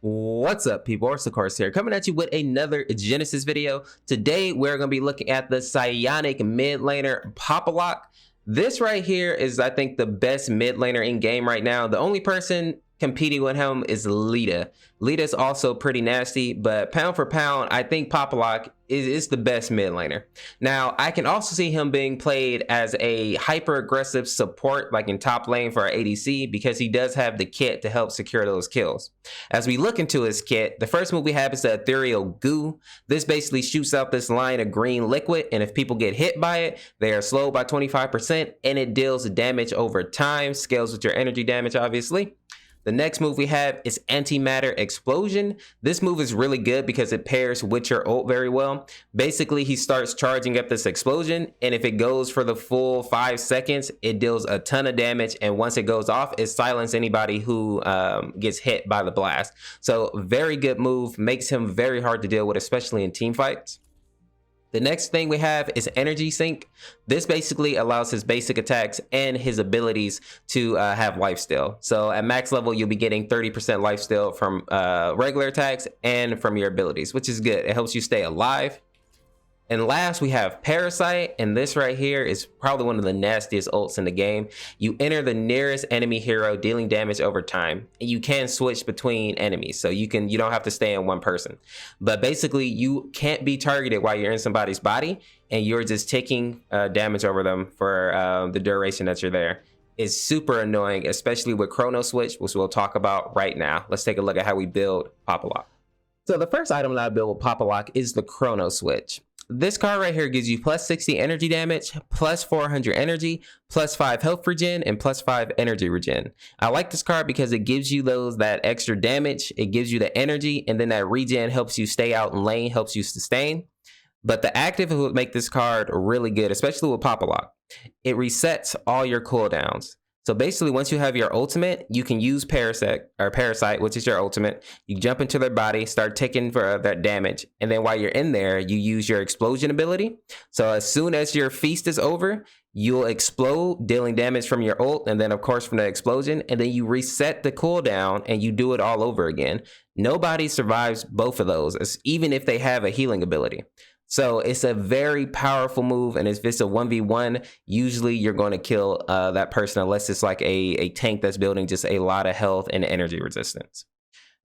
What's up, people? Orseofkorse here, coming at you with another Genesis video. Today, we're going to be looking at the Psionic mid laner Poppollock. This right here is, I think, the best mid laner in game right now. The only person competing with him is Lita. Lita's also pretty nasty, but pound for pound, I think Poppollock is the best mid laner. Now, I can also see him being played as a hyper-aggressive support, like in top lane for our ADC, because he does have the kit to help secure those kills. As we look into his kit, the first move we have is the Ethereal Goo. This basically shoots out this line of green liquid, and if people get hit by it, they are slowed by 25%, and it deals damage over time, scales with your energy damage, obviously. The next move we have is Antimatter Explosion. This move is really good because it pairs with your ult very well. Basically, he starts charging up this explosion, and if it goes for the full 5 seconds, it deals a ton of damage, and once it goes off, it silences anybody who gets hit by the blast. So very good move, makes him very hard to deal with, especially in team fights. The next thing we have is Energy Sync. This basically allows his basic attacks and his abilities to have lifesteal. So at max level, you'll be getting 30% lifesteal from regular attacks and from your abilities, which is good. It helps you stay alive. And last, we have Parasite, and this right here is probably one of the nastiest ults in the game. You enter the nearest enemy hero, dealing damage over time, and you can switch between enemies, so you don't have to stay in one person. But basically, you can't be targeted while you're in somebody's body, and you're just taking damage over them for the duration that you're there. It's super annoying, especially with Chronos switch, which we'll talk about right now. Let's take a look at how we build Poppollock. So the first item that I build with Poppollock is the Chronos switch. This card right here gives you plus 60 energy damage, plus 400 energy, plus 5 health regen, and plus 5 energy regen. I like this card because it gives you that extra damage, it gives you the energy, and then that regen helps you stay out in lane, helps you sustain. But the active would make this card really good, especially with Poppollock. It resets all your cooldowns. So basically, once you have your ultimate, you can use Parasite, which is your ultimate. You jump into their body, start taking for that damage, and then while you're in there, you use your explosion ability. So as soon as your feast is over, you'll explode, dealing damage from your ult, and then of course from the explosion, and then you reset the cooldown and you do it all over again. Nobody survives both of those, even if they have a healing ability. So it's a very powerful move, and if it's a 1v1, usually you're going to kill that person unless it's like a tank that's building just a lot of health and energy resistance.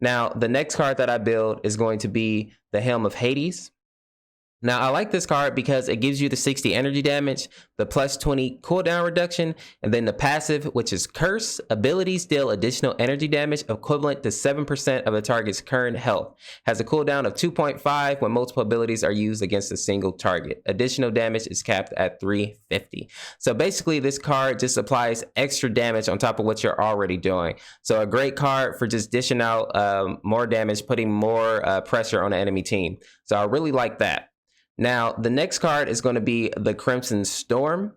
Now, the next card that I build is going to be the Helm of Hades. Now, I like this card because it gives you the 60 energy damage, the plus 20 cooldown reduction, and then the passive, which is Curse. Abilities deal additional energy damage equivalent to 7% of the target's current health. Has a cooldown of 2.5 when multiple abilities are used against a single target. Additional damage is capped at 350. So basically, this card just applies extra damage on top of what you're already doing. So a great card for just dishing out more damage, putting more pressure on the enemy team. So I really like that. Now, the next card is going to be the Crimson Storm.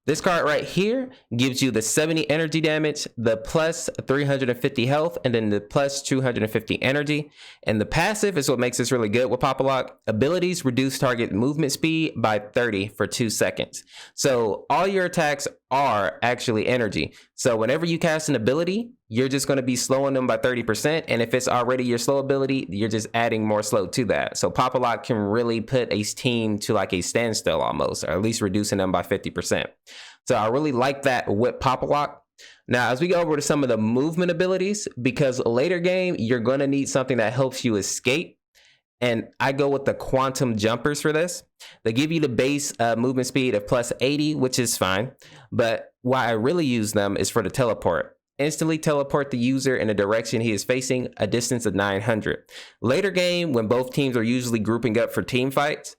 This card right here gives you the 70 energy damage, the plus 350 health, and then the plus 250 energy. And the passive is what makes this really good with Poppollock. Abilities reduce target movement speed by 30 for 2 seconds. So all your attacks are actually energy. So whenever you cast an ability, you're just going to be slowing them by 30%. And if it's already your slow ability, you're just adding more slow to that. So Poppollock can really put a team to like a standstill almost, or at least reducing them by 50%. So I really like that with Poppollock. Now, as we go over to some of the movement abilities, because later game, you're going to need something that helps you escape. And I go with the Quantum Jumpers for this. They give you the base movement speed of plus 80, which is fine. But why I really use them is for the teleport. Instantly teleport the user in the direction he is facing, a distance of 900. Later game, when both teams are usually grouping up for team fights,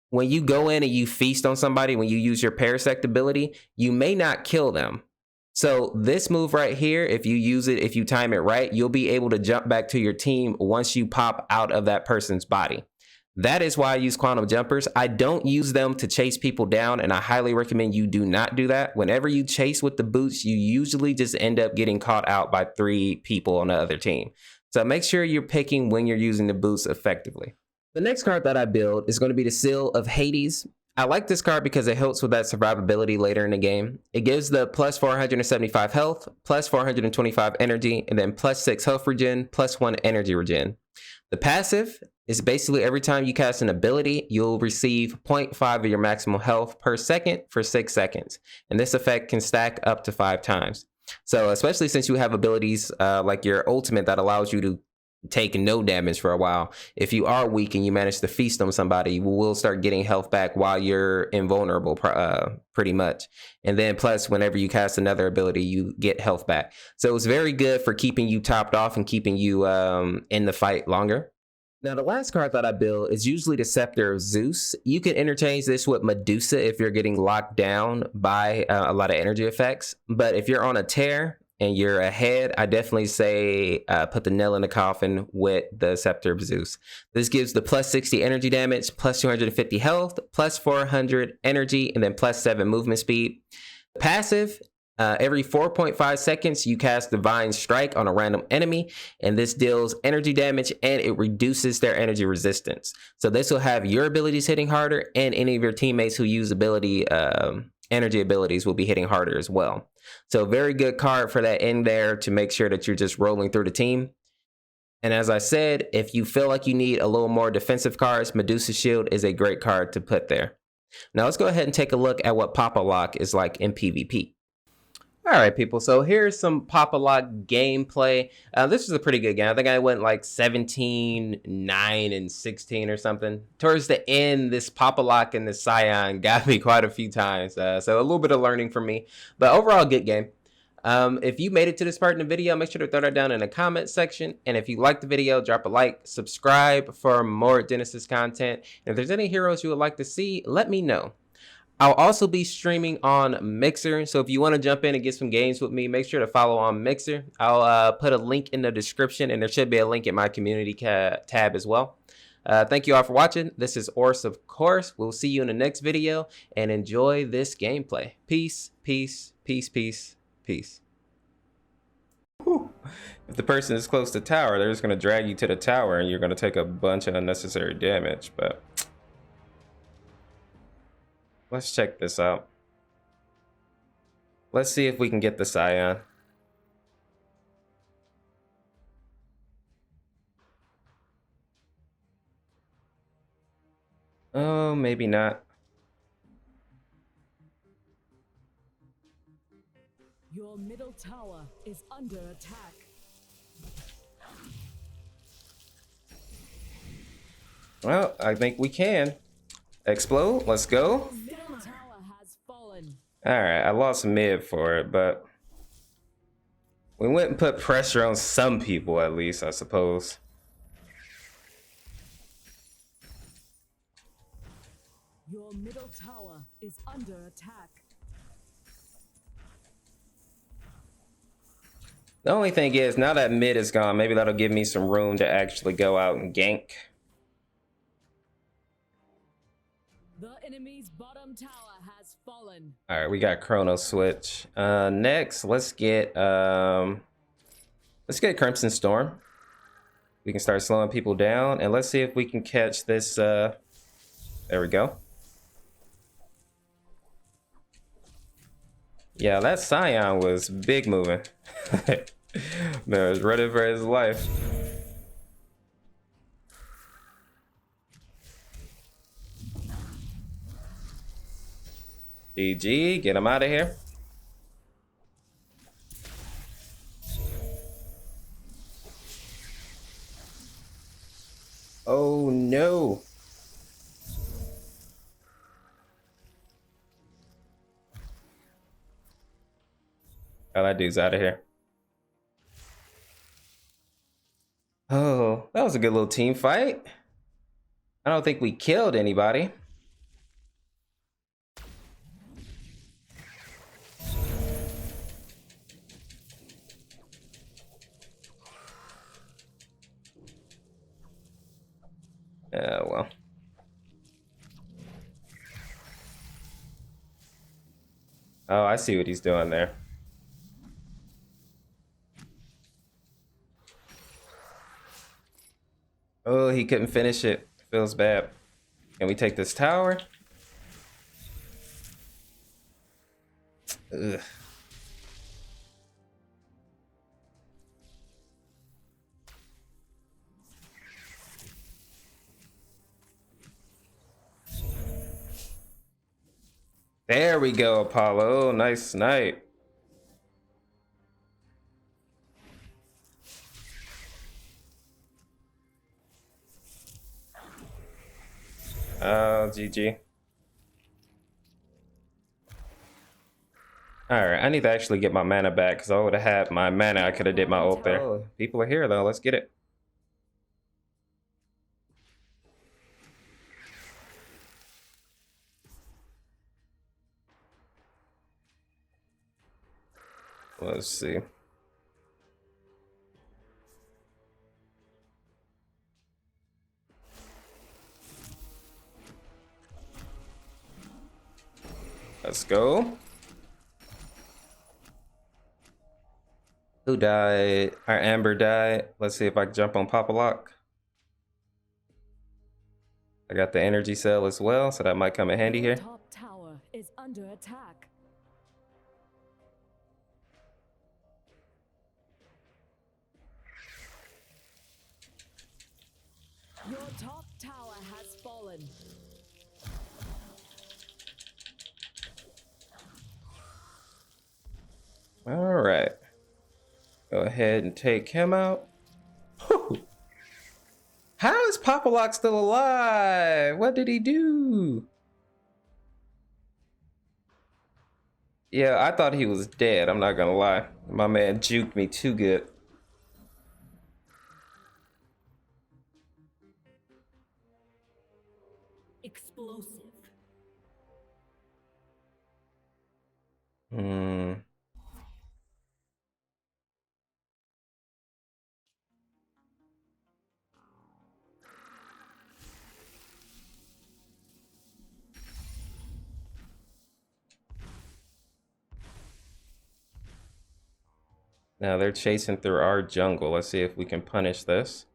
when you go in and you feast on somebody, when you use your Parasect ability, you may not kill them. So this move right here, if you use it, if you time it right, you'll be able to jump back to your team once you pop out of that person's body. That is why I use Quantum Jumpers. I don't use them to chase people down, and I highly recommend you do not do that. Whenever you chase with the boots, you usually just end up getting caught out by 3 people on the other team. So make sure you're picking when you're using the boots effectively. The next card that I build is going to be the Seal of Hades. I like this card because it helps with that survivability later in the game. It gives the plus 475 health, plus 425 energy, and then plus 6 health regen, plus 1 energy regen. The passive is basically every time you cast an ability, you'll receive 0.5 of your maximum health per second for 6 seconds. And this effect can stack up to 5 times. So especially since you have abilities like your ultimate that allows you to take no damage for a while. If you are weak and you manage to feast on somebody, you will start getting health back while you're invulnerable, pretty much. And then plus, whenever you cast another ability, you get health back. So it's very good for keeping you topped off and keeping you in the fight longer. Now, the last card that I build is usually the Scepter of Zeus. You can interchange this with Medusa if you're getting locked down by a lot of energy effects. But if you're on a tear and you're ahead, I definitely say put the nail in the coffin with the Scepter of Zeus. This gives the plus 60 energy damage, plus 250 health, plus 400 energy, and then plus 7 movement speed. Passive, every 4.5 seconds, you cast Divine Strike on a random enemy, and this deals energy damage and it reduces their energy resistance. So this will have your abilities hitting harder, and any of your teammates who use energy abilities will be hitting harder as well. So very good card for that in there to make sure that you're just rolling through the team. And as I said, if you feel like you need a little more defensive cards, Medusa Shield is a great card to put there. Now let's go ahead and take a look at what Poppollock is like in PvP. All right, people, so here's some Poppollock gameplay. This is a pretty good game. I think I went like 17, 9, and 16 or something. Towards the end, this Poppollock and the Scion got me quite a few times. So a little bit of learning for me, but overall, good game. If you made it to this part in the video, make sure to throw that down in the comment section. And if you liked the video, drop a like, subscribe for more Genesis content. And if there's any heroes you would like to see, let me know. I'll also be streaming on Mixer, so if you want to jump in and get some games with me, make sure to follow on Mixer. I'll put a link in the description, and there should be a link in my community tab as well. Thank you all for watching. This is Orseofkorse. We'll see you in the next video, and enjoy this gameplay. Peace, peace, peace, peace, peace. Whew. If the person is close to the tower, they're just going to drag you to the tower, and you're going to take a bunch of unnecessary damage, but let's check this out. Let's see if we can get the Scion. Oh, maybe not. Your middle tower is under attack. Well, I think we can. Explode, let's go. Middle tower has fallen. Alright, I lost mid for it, but we went and put pressure on some people at least, I suppose. Your middle tower is under attack. The only thing is, now that mid is gone, maybe that'll give me some room to actually go out and gank. The enemy's bottom tower has fallen. All right, we got Chronos switch. Next, let's get Crimson Storm. We can start slowing people down, and let's see if we can catch this. There we go. Yeah, that Scion was big moving. Man, was running for his life. GG, get him out of here. Oh no. Oh, that dude's out of here. Oh, that was a good little team fight. I don't think we killed anybody. Well. Oh, I see what he's doing there. Oh, he couldn't finish it. Feels bad. Can we take this tower? Ugh. There we go, Apollo. Nice snipe. Oh, GG. Alright, I need to actually get my mana back because I would have had my mana. I could have did my ult there. Oh, people are here though. Let's get it. Let's see. Let's go. Who died? Our Amber died. Let's see if I can jump on Poppollock. I got the energy cell as well, so that might come in handy here. Top tower is under attack. Your top tower has fallen. All right. Go ahead and take him out. Whew. How is Poppollock still alive? What did he do? Yeah, I thought he was dead. I'm not gonna lie. My man juked me too good. Explosive. Now they're chasing through our jungle. Let's see if we can punish this.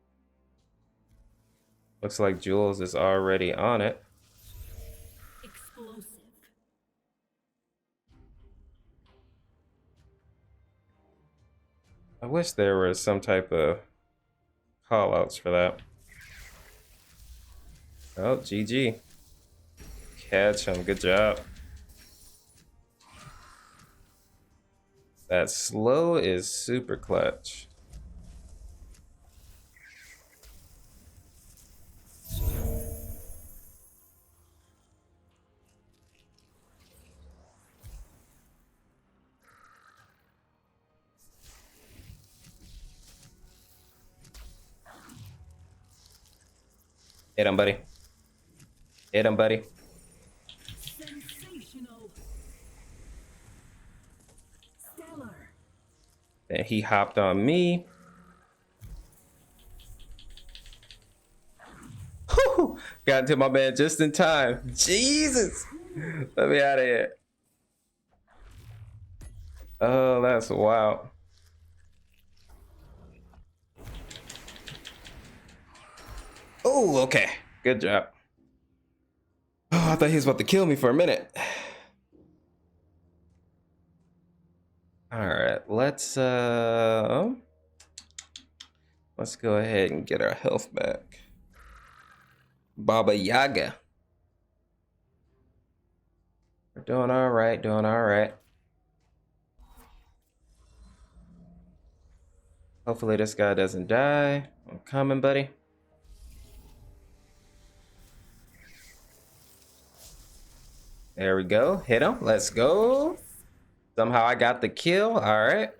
Looks like Jules is already on it. Explosive. I wish there was some type of callouts for that. Oh, GG. Catch him. Good job. That slow is super clutch. Hit him, buddy. Hit him, buddy. Sensational. Stellar. And he hopped on me. Whew, got into my man just in time. Jesus. Let me out of here. Oh, that's wild. Oh, okay. Good job. Oh, I thought he was about to kill me for a minute. All right, let's go ahead and get our health back. Baba Yaga. We're doing all right, doing all right. Hopefully this guy doesn't die. I'm coming, buddy. There we go. Hit him. Let's go. Somehow I got the kill. All right.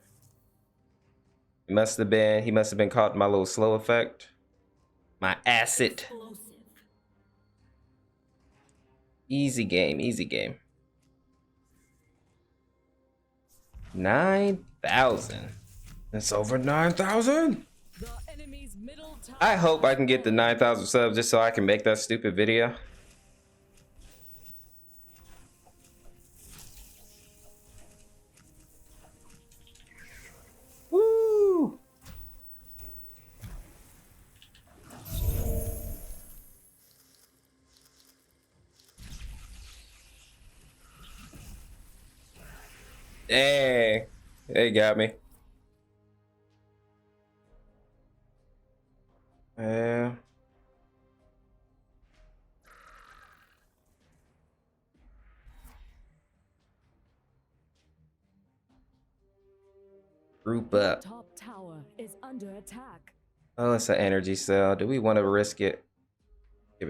He must have been caught in my little slow effect. My acid. Easy game, easy game. 9,000. It's over 9,000. I hope I can get the 9,000 subs just so I can make that stupid video. Woo! Dang. They got me. Yeah. Group Your up. top tower is under attack. Oh, it's an energy cell. Do we want to risk it?